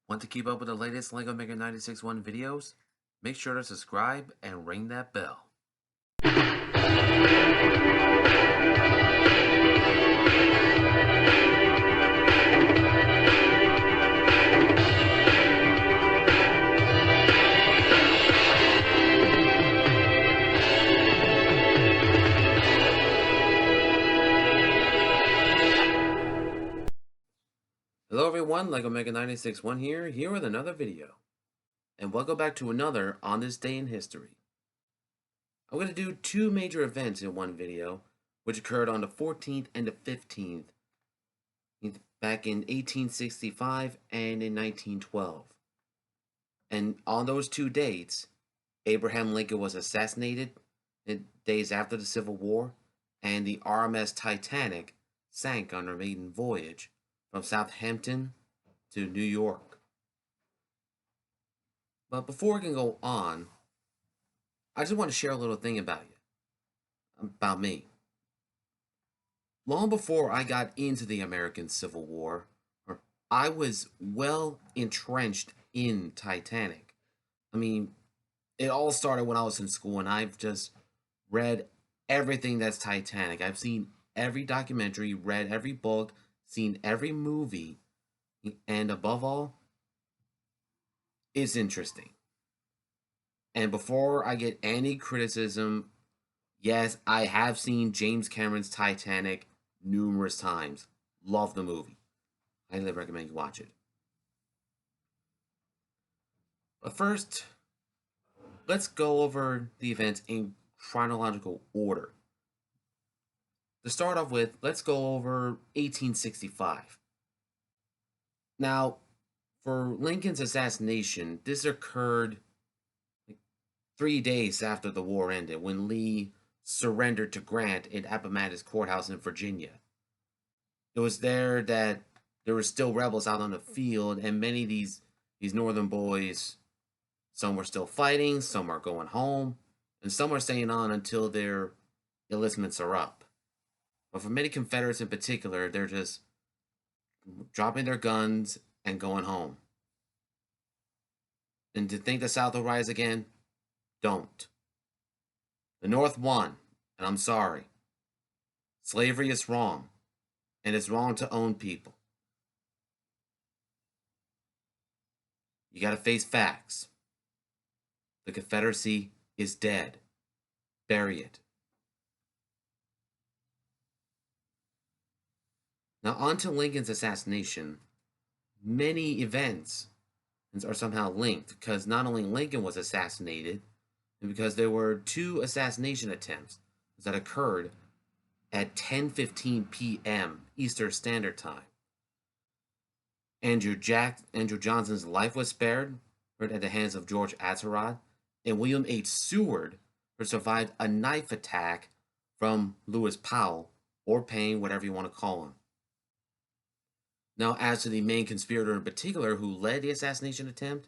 Want to keep up with the latest LEGO Mega 96.1 videos? Make sure to subscribe and ring that bell. Hello everyone, LEGO Mega 96.1 here with another video. And welcome back to another On This Day in History. I'm going to do two major events in one video, which occurred on the 14th and the 15th, back in 1865 and in 1912. And on those two dates, Abraham Lincoln was assassinated days after the Civil War, and the RMS Titanic sank on her maiden voyage from Southampton to New York. But before we can go on, I just want to share a little thing about me. Long before I got into the American Civil War, I was well entrenched in Titanic. I mean, it all started when I was in school, and I've just read everything that's Titanic. I've seen every documentary, read every book, seen every movie, and above all, it's interesting. And before I get any criticism, yes, I have seen James Cameron's Titanic numerous times. Love the movie. Highly recommend you watch it. But first, let's go over the events in chronological order. To start off with, let's go over 1865. Now, for Lincoln's assassination, this occurred 3 days after the war ended, when Lee surrendered to Grant in Appomattox Courthouse in Virginia. It was there that there were still rebels out on the field, and many of these northern boys, some were still fighting, some are going home, and some are staying on until their enlistments are up. But for many Confederates in particular, they're just dropping their guns and going home. And to think the South will rise again? Don't. The North won, and I'm sorry. Slavery is wrong, and it's wrong to own people. You gotta face facts. The Confederacy is dead. Bury it. Now, on to Lincoln's assassination. Many events are somehow linked, because not only Lincoln was assassinated, and because there were two assassination attempts that occurred at 10:15 p.m. Eastern Standard Time. Andrew Johnson's life was spared at the hands of George Atterott, and William H. Seward survived a knife attack from Lewis Powell, or Payne, whatever you want to call him. Now, as to the main conspirator in particular who led the assassination attempt,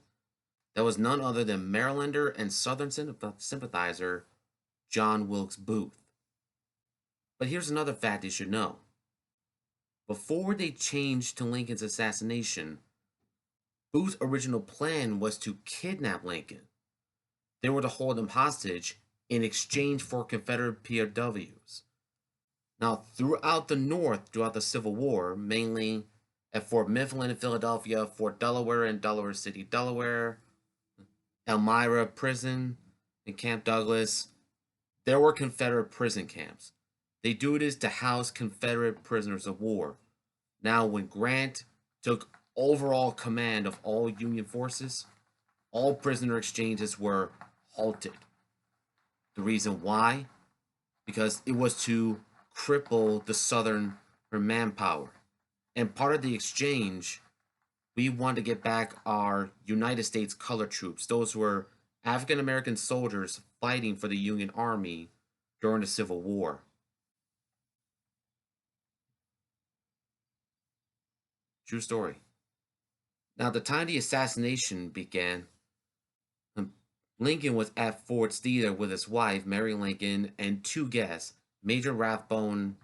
that was none other than Marylander and Southern sympathizer John Wilkes Booth. But here's another fact you should know. Before they changed to Lincoln's assassination, Booth's original plan was to kidnap Lincoln. They were to hold him hostage in exchange for Confederate POWs. Now, throughout the North, throughout the Civil War, mainly at Fort Mifflin in Philadelphia, Fort Delaware in Delaware City, Delaware, Elmira Prison in Camp Douglas, there were Confederate prison camps. They do this to house Confederate prisoners of war. Now, when Grant took overall command of all Union forces, all prisoner exchanges were halted. The reason why? Because it was to cripple the Southern manpower. And part of the exchange, we wanted to get back our United States colored troops. Those were African American soldiers fighting for the Union Army during the Civil War. True story. Now, the time the assassination began, Lincoln was at Ford's Theater with his wife, Mary Lincoln, and two guests, Major Rathbone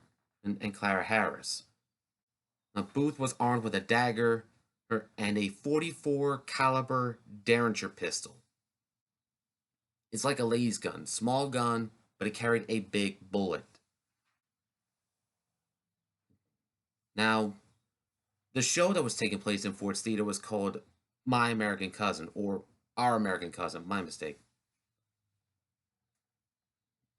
and Clara Harris. Now, Booth was armed with a dagger, and a 44 caliber Derringer pistol. It's like a lady's gun, small gun, but it carried a big bullet. Now, the show that was taking place in Ford's Theater was called My American Cousin, or Our American Cousin, my mistake.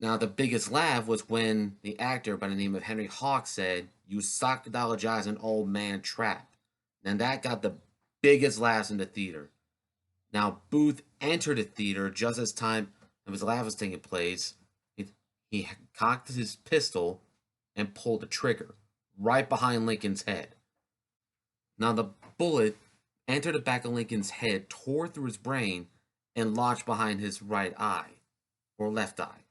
Now, the biggest laugh was when the actor by the name of Henry Hawk said, "You psychologize an old man trapped." And that got the biggest laughs in the theater. Now, Booth entered the theater just as time of his laugh was taking place. He cocked his pistol and pulled the trigger right behind Lincoln's head. Now, the bullet entered the back of Lincoln's head, tore through his brain, and lodged behind his right eye, or left eye.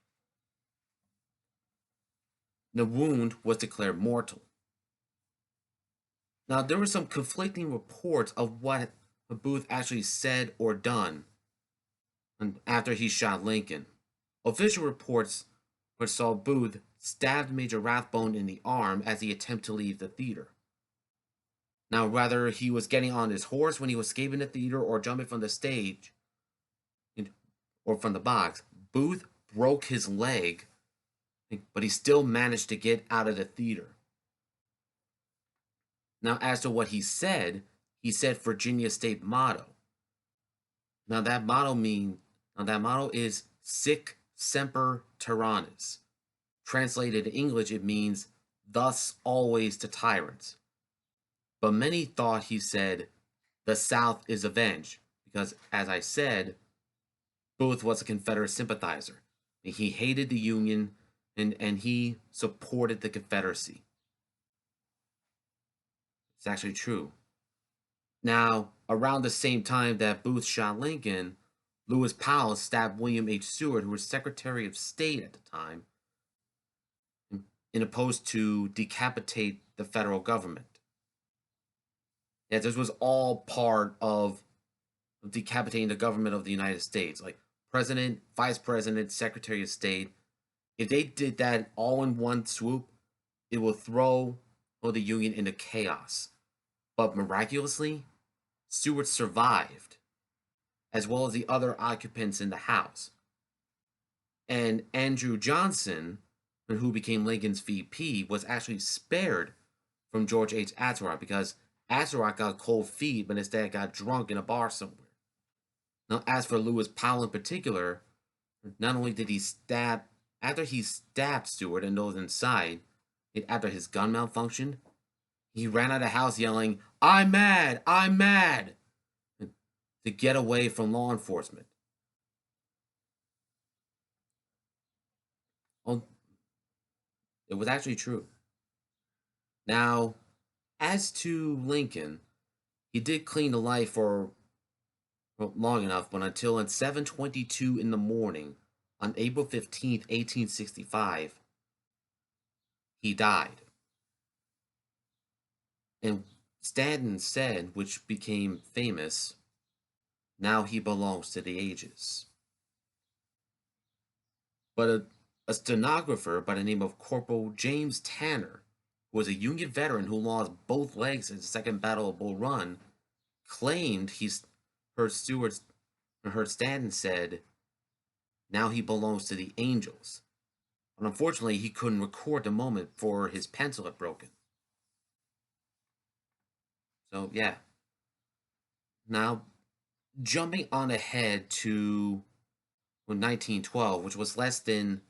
The wound was declared mortal. Now, there were some conflicting reports of what Booth actually said or done after he shot Lincoln. Official reports which saw Booth stabbed Major Rathbone in the arm as he attempted to leave the theater. Now, whether he was getting on his horse when he was escaping the theater or jumping from the stage or from the box, Booth broke his leg, but he still managed to get out of the theater. Now, as to what he said Virginia state motto. Now that motto is Sic Semper Tyrannis. Translated in English, it means thus always to tyrants. But many thought he said the South is avenged, because, as I said, Booth was a Confederate sympathizer. He hated the Union and he supported the Confederacy. It's actually true. Now, around the same time that Booth shot Lincoln, Lewis Powell stabbed William H. Seward, who was Secretary of State at the time, in a post to decapitate the federal government. Yeah, this was all part of decapitating the government of the United States, like president, vice president, secretary of state. If they did that all in one swoop, it will throw the Union into chaos. But miraculously, Seward survived, as well as the other occupants in the house. And Andrew Johnson, who became Lincoln's VP, was actually spared from George H. Atzerodt because Atzerodt got cold feet, but instead got drunk in a bar somewhere. Now, as for Lewis Powell in particular, not only did he after he stabbed Seward and those inside, after his gun malfunctioned, he ran out of the house yelling, "I'm mad! I'm mad!" to get away from law enforcement. Well, it was actually true. Now, as to Lincoln, he did clean the life for long enough, but until at 7:22 in the morning on April 15th, 1865, he died. And Stanton said, which became famous, "Now he belongs to the ages." But a stenographer by the name of Corporal James Tanner, who was a Union veteran who lost both legs in the Second Battle of Bull Run, claimed heard Stanton said, "Now he belongs to the angels." But unfortunately, he couldn't record the moment for his pencil had broken. So, yeah. Now, jumping on ahead to 1912, which was less than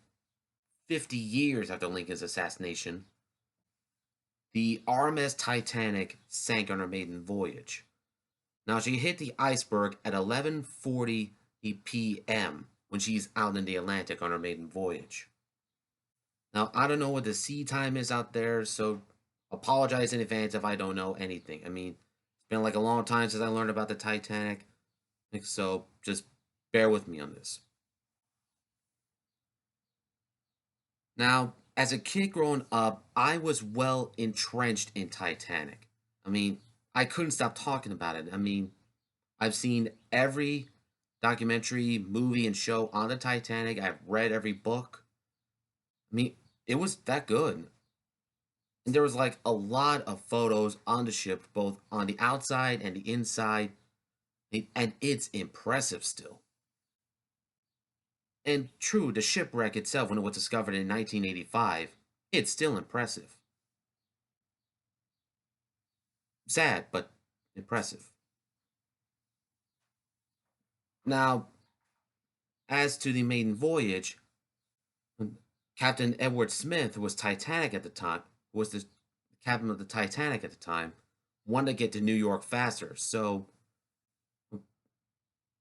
50 years after Lincoln's assassination, the RMS Titanic sank on her maiden voyage. Now, she hit the iceberg at 11:40 p.m. when she's out in the Atlantic on her maiden voyage. Now, I don't know what the sea time is out there, so apologize in advance if I don't know anything. I mean, it's been like a long time since I learned about the Titanic, so just bear with me on this. Now, as a kid growing up, I was well entrenched in Titanic. I mean, I couldn't stop talking about it. I mean, I've seen every documentary, movie, and show on the Titanic. I've read every book. I mean, it was that good. And there was like a lot of photos on the ship, both on the outside and the inside, and it's impressive still. And true, the shipwreck itself, when it was discovered in 1985, it's still impressive. Sad, but impressive. Now, as to the maiden voyage, Captain Edward Smith, who was Titanic at the time, who was the captain of the Titanic at the time, wanted to get to New York faster, so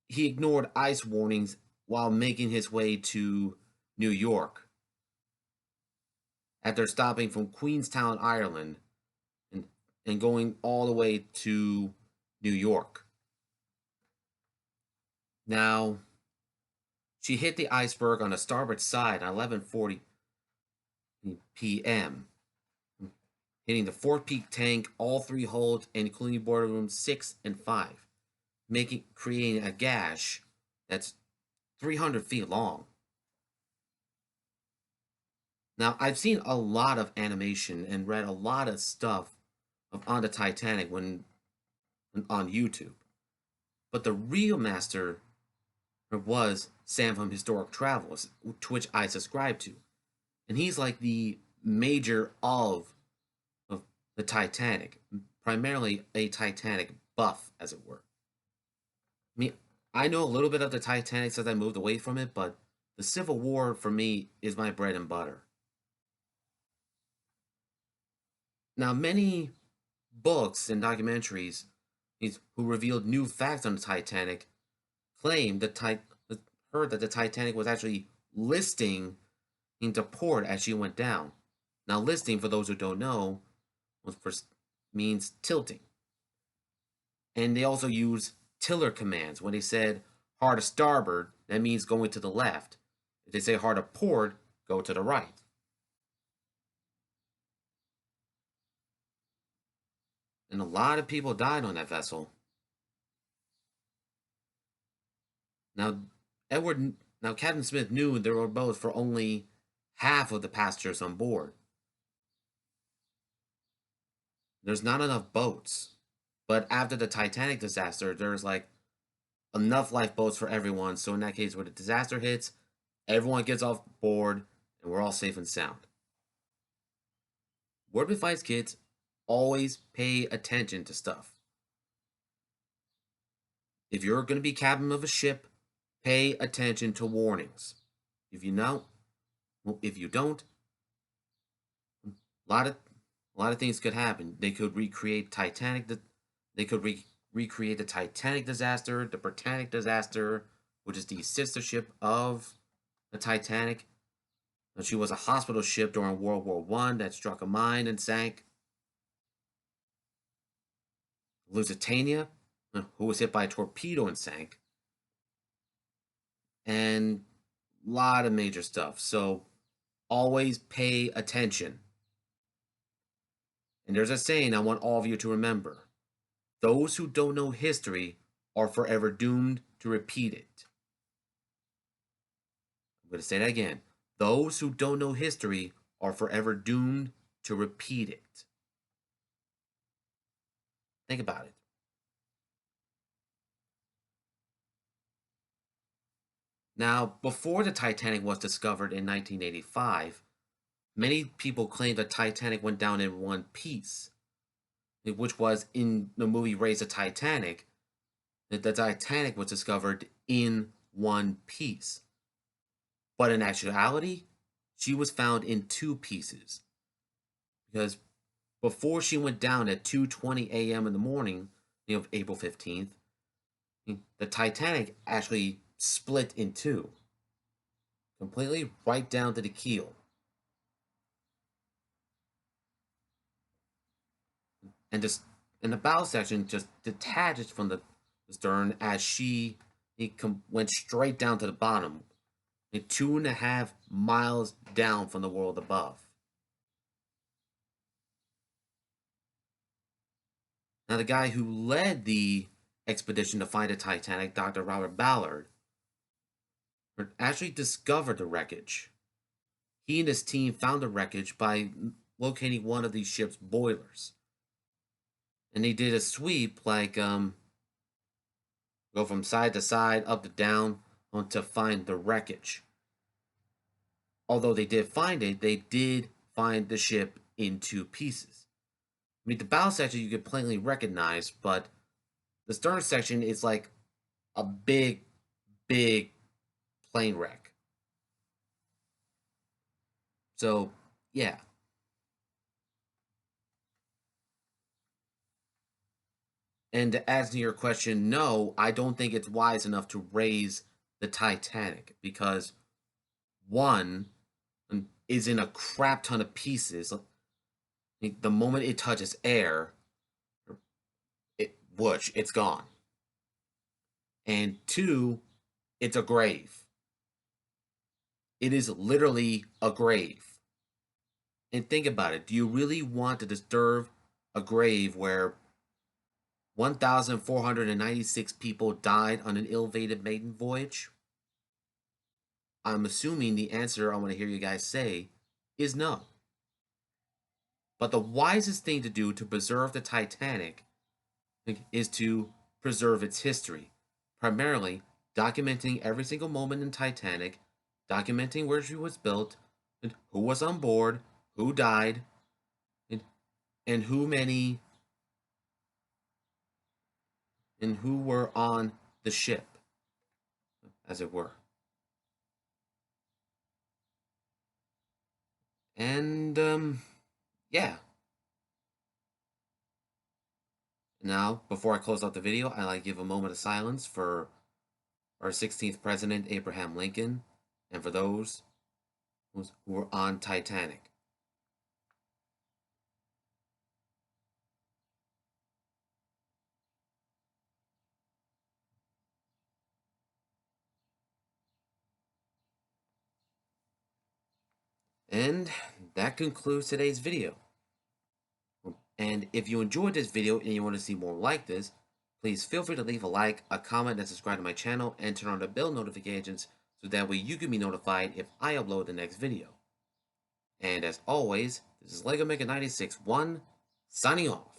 he ignored ice warnings while making his way to New York after stopping from Queenstown, Ireland, and, and going all the way to New York. Now, she hit the iceberg on the starboard side at 11:40 p.m., hitting the forepeak tank, all three holds, including boiler rooms 6 and 5, creating a gash that's 300 feet long. Now, I've seen a lot of animation and read a lot of stuff on the Titanic when on YouTube, but the real master was Sam from Historic Travels, to which I subscribe to, and he's like the major of the Titanic, primarily a Titanic buff, as it were. I mean, I know a little bit of the Titanic since I moved away from it, but the Civil War for me is my bread and butter. Now, many books and documentaries who revealed new facts on the Titanic claimed heard that the Titanic was actually listing into port as she went down. Now, listing, for those who don't know, means tilting. And they also use tiller commands. When they said hard to starboard, that means going to the left. If they say hard to port, go to the right. And a lot of people died on that vessel. Now, Captain Smith knew there were boats for only half of the passengers on board. There's not enough boats. But after the Titanic disaster, there's like enough lifeboats for everyone. So in that case, when the disaster hits, everyone gets off board and we're all safe and sound. Word of advice, kids, always pay attention to stuff. If you're going to be captain of a ship, pay attention to warnings. If you don't, a lot of things could happen. They could recreate Titanic. They could recreate the Titanic disaster, the Britannic disaster, which is the sister ship of the Titanic. She was a hospital ship during World War I that struck a mine and sank. Lusitania, who was hit by a torpedo and sank. And a lot of major stuff. So always pay attention. And there's a saying I want all of you to remember. Those who don't know history are forever doomed to repeat it. I'm going to say that again. Those who don't know history are forever doomed to repeat it. Think about it. Now, before the Titanic was discovered in 1985, many people claimed the Titanic went down in one piece, which was in the movie Raise the Titanic. That the Titanic was discovered in one piece. But in actuality, she was found in two pieces. Because before she went down at 2:20 a.m. in the morning, of April 15th, the Titanic actually split in two, completely right down to the keel. And the bow section just detaches from the stern as he went straight down to the bottom, 2.5 miles down from the world above. Now, the guy who led the expedition to find the Titanic, Dr. Robert Ballard, actually discovered the wreckage. He and his team found the wreckage by locating one of these ship's boilers. And they did a sweep like go from side to side, up to down, to find the wreckage. Although they did find it, they did find the ship in two pieces. I mean, the bow section you could plainly recognize, but the stern section is like a big, big plane wreck. So, yeah. And to answer your question, no, I don't think it's wise enough to raise the Titanic because one is in a crap ton of pieces. The moment it touches air, it's gone. And two, it's a grave. It is literally a grave. And think about it. Do you really want to disturb a grave where 1,496 people died on an ill-fated maiden voyage? I'm assuming the answer I want to hear you guys say is no. But the wisest thing to do to preserve the Titanic is to preserve its history, primarily documenting every single moment in Titanic, documenting where she was built, and who was on board, who died, and who were on the ship, as it were. And yeah. Now, before I close out the video, I like to give a moment of silence for our 16th president, Abraham Lincoln, and for those who were on Titanic. And that concludes today's video. And if you enjoyed this video and you want to see more like this, please feel free to leave a like, a comment, and subscribe to my channel, and turn on the bell notifications so that way you can be notified if I upload the next video. And as always, this is LEGO Maker 96 1 signing off.